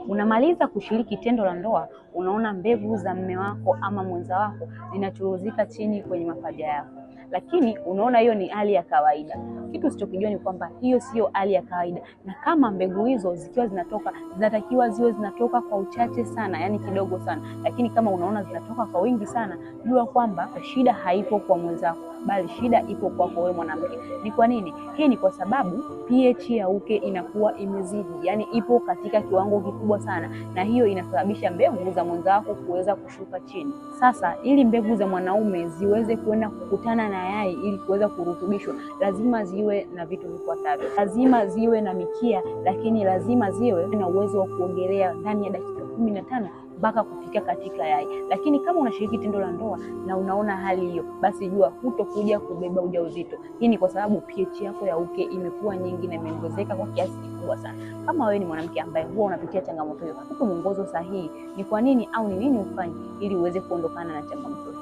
Unamaliza kushiriki tendo la ndoa, unaona mbegu za mume wako ama mwenza wako zinachuruzika chini kwenye mapaja yako, lakini unaona hiyo ni hali ya kawaida. Kitu usichokijua ni kwamba hiyo sio hali ya kawaida, na kama mbegu hizo zikiwa zinatoka, zinatakiwa ziwe zinatoka kwa uchache sana, yani kidogo sana. Lakini kama unaona zinatoka kwa wingi sana, jua kwamba shida haipo kwa mwenzako, bali shida ipo kwako wewe mwanamke. Ni kwa nini? Hii ni kwa sababu pH ya uke inakuwa imezidi, yani ipo katika kiwango kikubwa sana, na hiyo inasababisha mbegu za mwenzako kuweza kushuka chini. Sasa ili mbegu za mwanaume ziweze kwenda kukutana na yai ili kuweza kurutubishwa, lazima ziwe na vitu vifuatavyo. Lazima ziwe na mikia, lakini lazima ziwe na uwezo wa kuogelea ndani ya dakika 15 mpaka kufika katika yai. Lakini kama unashiriki tendo la ndoa na unaona hali hiyo, basi jua hutokuja kubeba ujauzito. Hii ni kwa sababu pH yako ya uke imekuwa nyingi na imeongezeka kwa kiasi kikubwa sana. Kama wewe ni mwanamke ambaye huwa unapitia changamoto hiyo, uko mwongozo sahihi ni kwa nini au ni nini ufanye ili uweze kuondokana na changamoto.